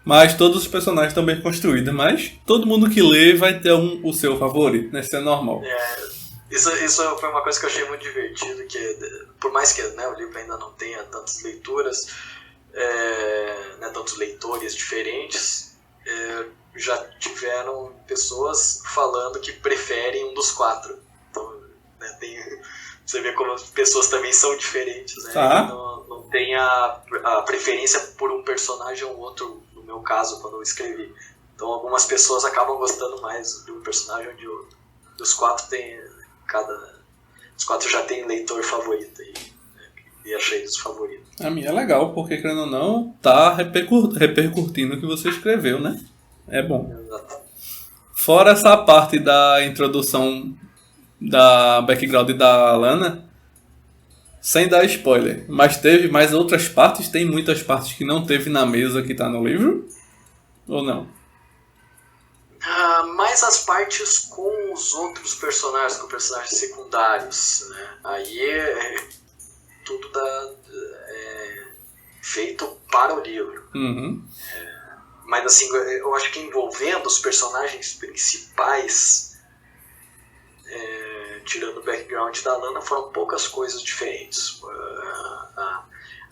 Mas todos os personagens estão bem construídos, mas todo mundo que lê vai ter o seu favorito, né? Isso é normal. Isso foi uma coisa que eu achei muito divertido, que por mais que, né, o livro ainda não tenha tantas leituras, né, tantos leitores diferentes, já tiveram pessoas falando que preferem um dos 4. Então, né, você vê como as pessoas também são diferentes, né? Não tem a preferência por um personagem ou outro, no meu caso, quando eu escrevi. Então algumas pessoas acabam gostando mais de um personagem ou de outro. Dos 4 tem... Os 4 já tem leitor favorito aí, né? E achei dos favoritos. A minha é legal, porque querendo ou não, tá repercutindo o que você escreveu, né? É bom. Exatamente. Fora essa parte da introdução da background da Alana, sem dar spoiler, mas teve mais outras partes? Tem muitas partes que não teve na mesa que tá no livro? Ou não? Mais as partes com os outros personagens, com personagens secundários, né? Aí tudo feito para o livro. Uhum. Mas assim, eu acho que envolvendo os personagens principais, tirando o background da Lana, foram poucas coisas diferentes.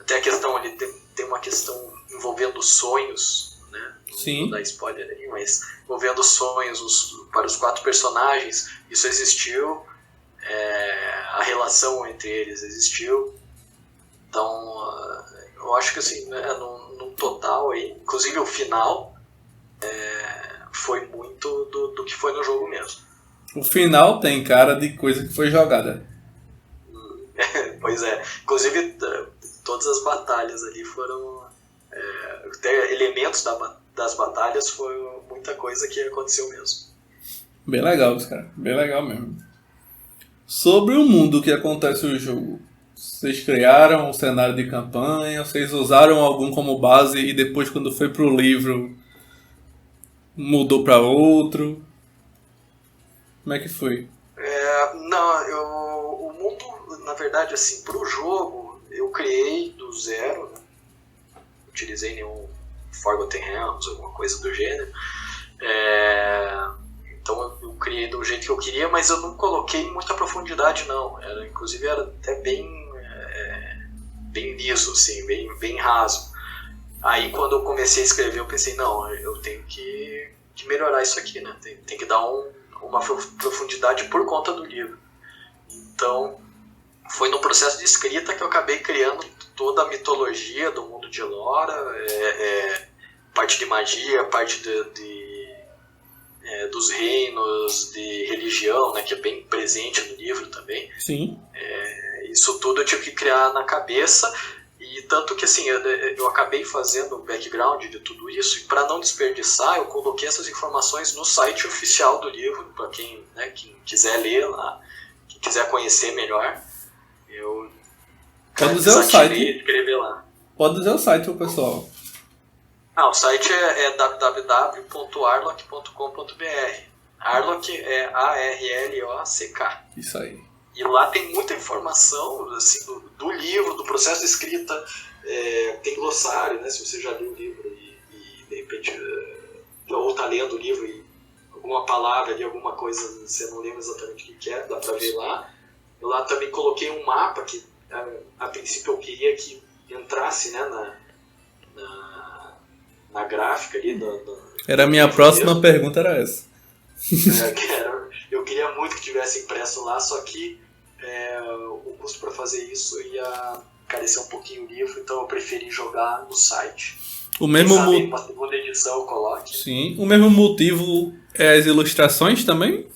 Até a questão ali, tem uma questão envolvendo sonhos, né? Sim. Não vou dar spoiler aí, mas envolvendo sonhos para os 4 personagens, isso existiu, a relação entre eles existiu. Então, eu acho que assim, né, no total, aí, inclusive o final, foi muito do que foi no jogo mesmo. O final tem cara de coisa que foi jogada. Pois é. Inclusive, todas as batalhas ali foram... elementos das batalhas foi muita coisa que aconteceu mesmo. Bem legal, cara. Bem legal mesmo. Sobre o mundo que acontece no jogo, vocês criaram um cenário de campanha? Vocês usaram algum como base e depois, quando foi pro livro, mudou para outro? Como é que foi? O mundo, na verdade, assim, pro jogo, eu criei do zero, né? Não utilizei nenhum Forgotten Realms, alguma coisa do gênero. Então eu criei do jeito que eu queria, mas eu não coloquei muita profundidade, não. Inclusive era até bem liso, assim, bem raso. Aí quando eu comecei a escrever, eu pensei, não, eu tenho que melhorar isso aqui, né? Tem que dar uma profundidade por conta do livro. Então, foi no processo de escrita que eu acabei criando toda a mitologia do mundo de Elora, parte de magia, parte dos reinos, de religião, né, que é bem presente no livro também. Sim. Isso tudo eu tive que criar na cabeça, e tanto que assim, eu acabei fazendo o background de tudo isso, e para não desperdiçar, eu coloquei essas informações no site oficial do livro, para quem quiser ler lá, quem quiser conhecer melhor. Eu Pode dizer o site. Escrever lá. Pode dizer o site pro pessoal. O site é www.arlock.com.br. Arlock é A-R-L-O-C-K. Isso aí. E lá tem muita informação assim, do livro, do processo de escrita. Tem glossário, né? Se você já leu o livro e de repente ou está lendo o livro e alguma palavra ali, alguma coisa, você não lembra exatamente o que é, dá para ver lá. Eu lá também coloquei um mapa que a princípio eu queria que entrasse, né, na gráfica ali. Era a minha próxima pergunta, era essa. Eu queria muito que tivesse impresso lá, só que o custo para fazer isso ia encarecer um pouquinho o livro, então eu preferi jogar no site. O mesmo uma segunda edição eu coloque. Sim, o mesmo motivo é as ilustrações também?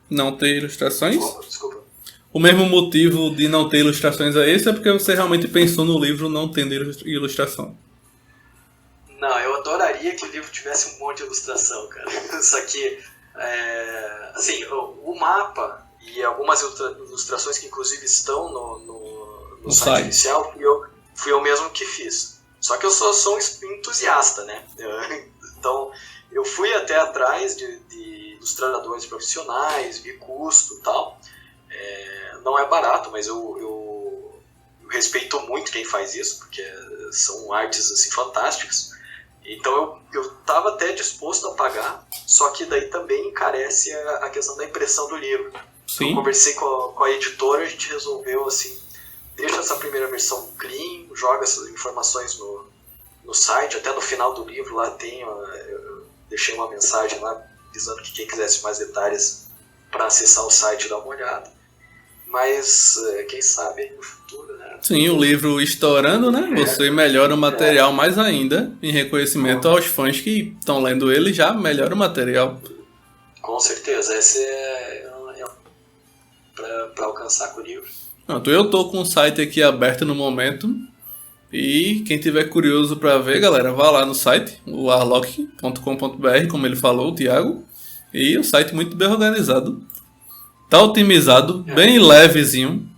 Não ter ilustrações? Desculpa. O mesmo motivo de não ter ilustrações é esse, é porque você realmente pensou no livro não tendo ilustração? Não, eu adoraria que o livro tivesse um monte de ilustração, cara. Só que, assim, o mapa e algumas ilustrações que inclusive estão no site inicial, fui eu mesmo que fiz. Só que eu sou um entusiasta, né? Então, eu fui até atrás de ilustradores profissionais, vi custo e tal. Não é barato, mas eu respeito muito quem faz isso, porque são artes assim, fantásticas. Então eu estava até disposto a pagar, só que daí também encarece a questão da impressão do livro. Sim. Eu conversei com a editora, a gente resolveu assim, deixa essa primeira versão clean, joga essas informações no site, até no final do livro lá eu deixei uma mensagem lá dizendo que quem quisesse mais detalhes para acessar o site e dar uma olhada. Mas quem sabe no futuro, né? Sim, o livro estourando, né? Você melhora o material mais ainda, em reconhecimento aos fãs que estão lendo ele, já melhora o material. Com certeza, esse para alcançar com o livro. Pronto, eu tô com o site aqui aberto no momento. E quem tiver curioso para ver, galera, vá lá no site, o arlock.com.br, como ele falou, o Thiago. E o site muito bem organizado. Tá otimizado, bem levezinho.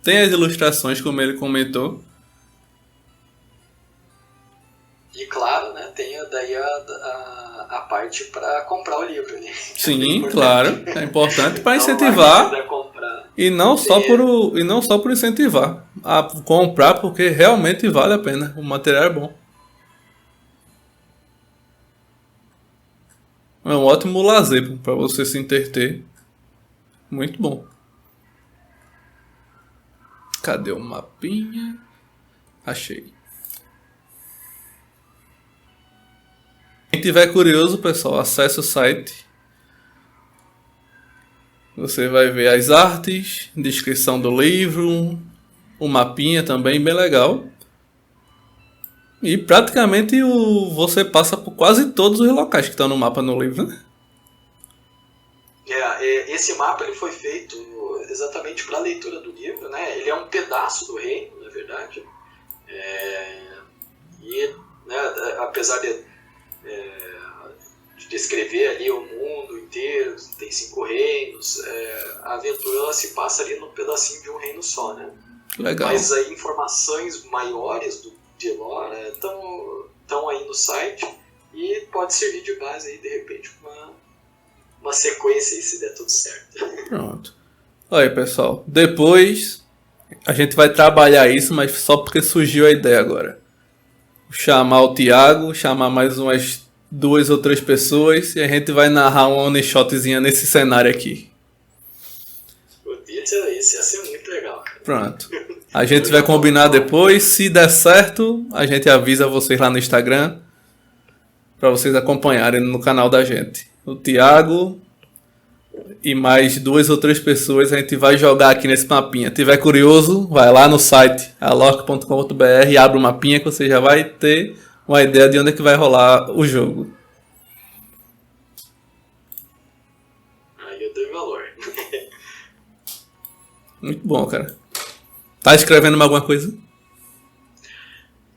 Tem as ilustrações, como ele comentou. E claro, né, tem daí a parte para comprar o livro. Né? Sim, claro. É importante para incentivar. E não só por incentivar. A comprar porque realmente vale a pena. O material é bom. É um ótimo lazer para você se entreter. Muito bom. Cadê o mapinha? Achei. Quem tiver curioso, pessoal, acesse o site. Você vai ver as artes, descrição do livro, o mapinha também, bem legal. E praticamente você passa por quase todos os locais que estão no mapa no livro, né? Esse mapa ele foi feito exatamente para a leitura do livro, né? Ele é um pedaço do reino, na verdade. Né, apesar de descrever ali o mundo inteiro, tem 5 reinos, a aventura ela se passa ali num pedacinho de um reino só, né? Legal. Mas aí informações maiores de Elora estão aí no site e pode servir de base aí, de repente, uma sequência aí, se der tudo certo. Pronto. Olha aí, pessoal, depois a gente vai trabalhar isso, mas só porque surgiu a ideia agora. Chamar o Thiago, chamar mais umas 2 ou 3 pessoas e a gente vai narrar uma one shotzinha nesse cenário aqui. Isso ia ser muito legal, cara. Pronto. A gente vai combinar depois. Se der certo, a gente avisa vocês lá no Instagram. para vocês acompanharem no canal da gente. O Thiago e mais 2 ou 3 pessoas a gente vai jogar aqui nesse mapinha. Se tiver curioso, vai lá no site alok.com.br e abre o mapinha que você já vai ter uma ideia de onde é que vai rolar o jogo. Aí eu dei valor. Muito bom, cara. Tá escrevendo alguma coisa?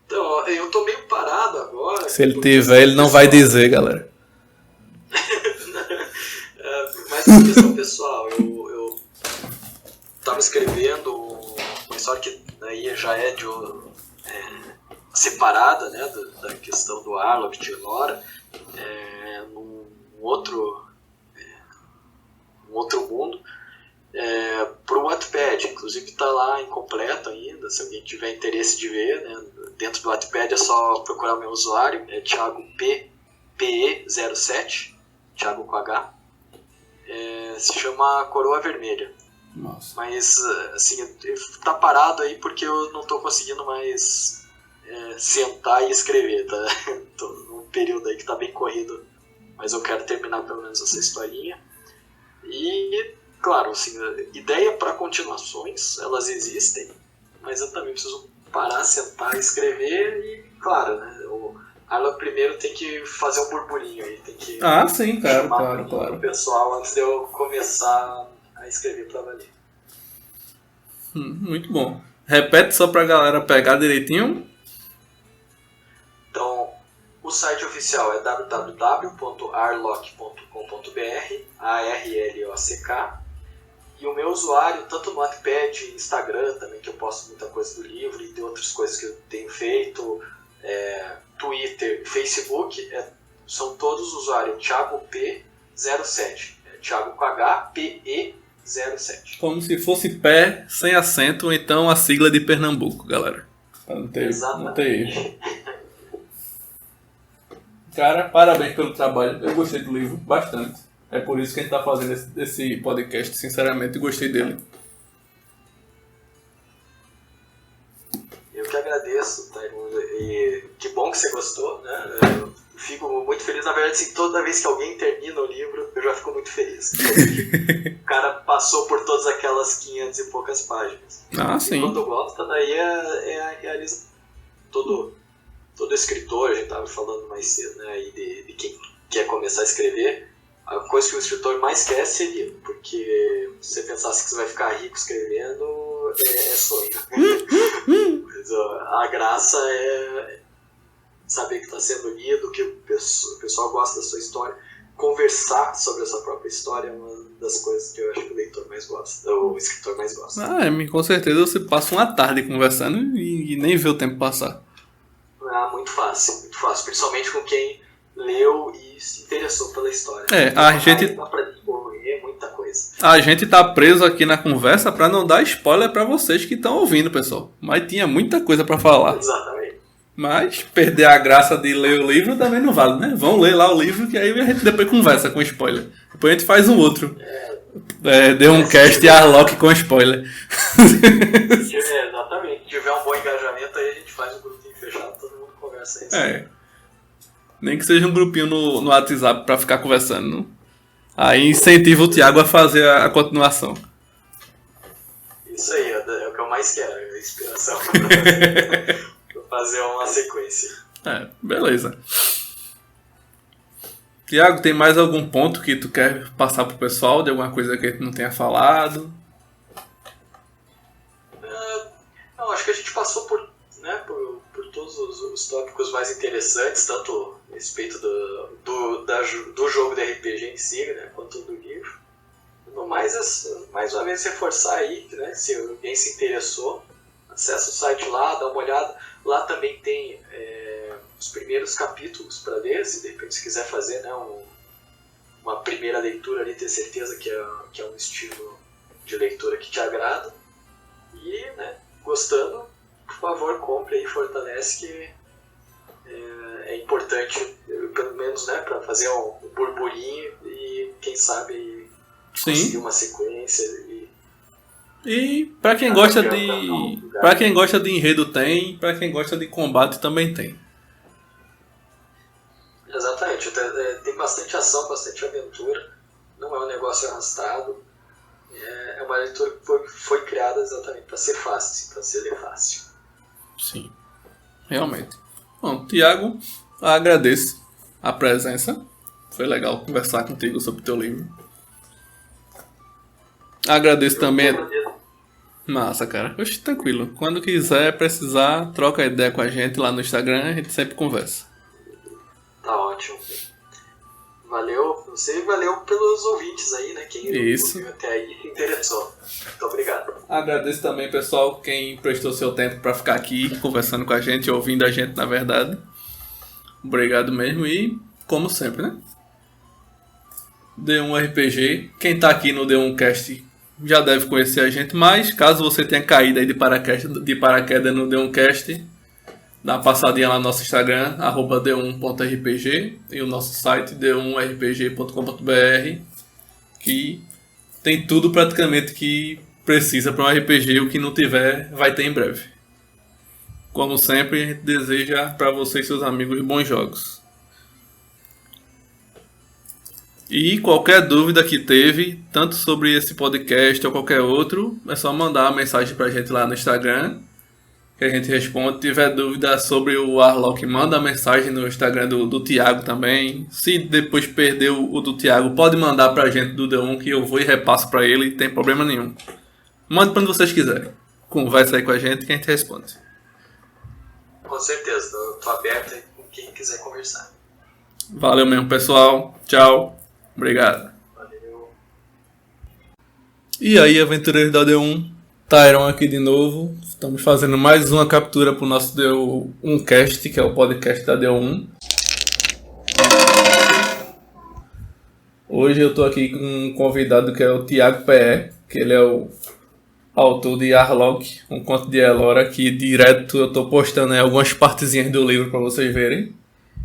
Então, eu tô meio parado agora. Se ele tiver, ele não vai dizer, galera. Mas por questão pessoal, eu tava escrevendo uma história que aí já é separada, né, da questão do Arlok de Elora, num outro mundo, pro Wattpad. Inclusive tá lá incompleto ainda, se alguém tiver interesse de ver, né, dentro do Wattpad é só procurar o meu usuário, é Thiago PE07, Thiago com H. Se chama Coroa Vermelha. Nossa. Mas, assim, tá parado aí porque eu não tô conseguindo mais sentar e escrever, tá? Tô num período aí que tá bem corrido, mas eu quero terminar pelo menos essa historinha. E, claro, assim, ideia para continuações, elas existem, mas eu também preciso parar, sentar e escrever e, claro, né, o Arlok primeiro tem que fazer um burburinho aí, tem que Sim, claro. o pessoal antes de eu começar a escrever pra valer. Muito bom. Repete só pra galera pegar direitinho. Então, o site oficial é www.arlock.com.br, ARLOCK, e o meu usuário, tanto no Wattpad, Instagram também, que eu posto muita coisa do livro e de outras coisas que eu tenho feito, Twitter, Facebook, são todos usuários Thiago P07, Thiago com H, PE07. Como se fosse pé sem acento, ou então a sigla de Pernambuco, galera. Pra não ter erro. Cara, parabéns pelo trabalho. Eu gostei do livro bastante. É por isso que a gente tá fazendo esse podcast. Sinceramente, gostei dele. Eu que agradeço, Taimundo, e que bom que você gostou, né? Eu fico muito feliz, na verdade, assim, toda vez que alguém termina o livro, eu já fico muito feliz. O cara passou por todas aquelas 500 e poucas páginas. Sim. E quando gosta, daí é a realização. Todo escritor, a gente estava falando mais cedo, né, aí de quem quer começar a escrever, a coisa que o escritor mais quer é ser livro, porque se você pensasse que você vai ficar rico escrevendo, é sonho. Mas a graça é saber que está sendo lido, que o pessoal gosta da sua história. Conversar sobre a sua própria história é uma das coisas que eu acho que o leitor mais gosta, o escritor mais gosta. Com certeza você passa uma tarde conversando e nem vê o tempo passar. Muito fácil, principalmente com quem leu e se interessou pela história. A gente dá pra desenvolver muita coisa. A gente tá preso aqui na conversa pra não dar spoiler pra vocês que estão ouvindo, pessoal. Mas tinha muita coisa pra falar. Exatamente. Mas perder a graça de ler o livro também não vale, né? Vão ler lá o livro que aí a gente depois conversa com spoiler. Depois a gente faz um outro. Deu um cast Arlok com spoiler. Exatamente. Se tiver um bom engajamento, aí a gente faz um grupinho fechado, todo mundo conversa aí. Nem que seja um grupinho no WhatsApp pra ficar conversando. Aí incentiva o Thiago a fazer a continuação. Isso aí, é o que eu mais quero, a inspiração. Pra fazer uma sequência. Beleza. Thiago, tem mais algum ponto que tu quer passar pro pessoal? De alguma coisa que a gente não tenha falado? Não, acho que a gente passou por todos os tópicos mais interessantes, tanto a respeito do jogo de RPG em si, né, quanto do livro. No mais uma vez reforçar aí, né, se alguém se interessou, acessa o site lá, dá uma olhada. Lá também tem os primeiros capítulos para ler, se de repente você quiser fazer, né, uma primeira leitura ali, ter certeza que é um estilo de leitura que te agrada. E, né, gostando, por favor, compre e fortalece, que é importante, pelo menos, né, para fazer um burburinho e, quem sabe, conseguir uma sequência. E para quem gosta para quem gosta de enredo tem, para quem gosta de combate também tem. Exatamente, tem bastante ação, bastante aventura, não é um negócio arrastado, é uma leitura que foi criada exatamente para ser fácil, para ser ler fácil. Sim, realmente. Bom, Tiago, agradeço a presença. Foi legal conversar contigo sobre o teu livro. Agradeço também. Massa, cara. Oxe, tranquilo. Quando quiser, precisar, troca ideia com a gente lá no Instagram, a gente sempre conversa. Tá ótimo. Valeu, você valeu pelos ouvintes aí, né? Quem ouviu até aí se interessou. Muito obrigado. Agradeço também, pessoal, quem prestou seu tempo para ficar aqui conversando com a gente, ouvindo a gente, na verdade. Obrigado mesmo e, como sempre, né? D1 RPG. Quem tá aqui no D1 Cast já deve conhecer a gente, mas caso você tenha caído aí de paraquedas no D1 Cast, dá uma passadinha lá no nosso Instagram, @d1.rpg, e o nosso site d1rpg.com.br, que tem tudo praticamente que precisa para um RPG. O que não tiver, vai ter em breve. Como sempre, a gente deseja para você e seus amigos bons jogos. E qualquer dúvida que teve, tanto sobre esse podcast ou qualquer outro, é só mandar uma mensagem pra gente lá no Instagram, que a gente responde. Se tiver dúvida sobre o Warlock, manda a mensagem no Instagram do Thiago também. Se depois perder o do Thiago, pode mandar pra gente do D1, que eu vou e repasso pra ele, não tem problema nenhum. Mande pra onde vocês quiserem. Conversa aí com a gente que a gente responde. Com certeza, tô aberto aí com quem quiser conversar. Valeu mesmo, pessoal. Tchau. Obrigado. Valeu. E aí, aventureiros da D1, Tyron aqui de novo. Estamos fazendo mais uma captura para o nosso D1 Cast, que é o podcast da D1. Hoje eu estou aqui com um convidado que é o Thiago PE, que ele é o autor de Warlock, um conto de Elora, que direto eu estou postando aí algumas partezinhas do livro para vocês verem.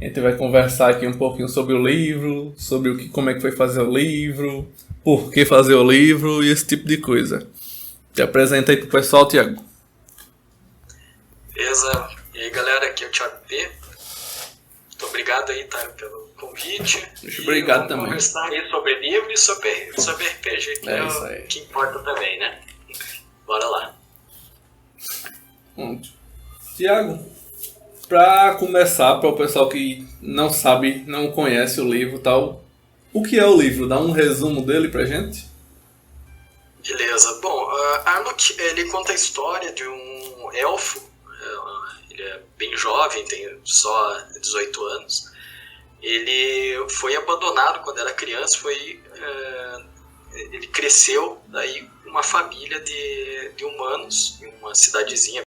A gente vai conversar aqui um pouquinho sobre o livro, sobre como é que foi fazer o livro, por que fazer o livro e esse tipo de coisa. Te apresenta aí pro pessoal, Thiago. Beleza. E aí, galera, aqui é o Thiago P. Muito obrigado aí, Tyron, pelo convite. Obrigado também. Vamos conversar aí sobre livro e sobre RPG, que é isso aí. O que importa também, né? Bora lá. Pronto. Thiago, para começar, para o pessoal que não sabe, não conhece o livro e tal, o que é o livro? Dá um resumo dele pra gente? Beleza. Bom, Arlok, ele conta a história de um elfo. Ele é bem jovem, tem só 18 anos. Ele foi abandonado quando era criança, ele cresceu daí uma família de humanos em uma cidadezinha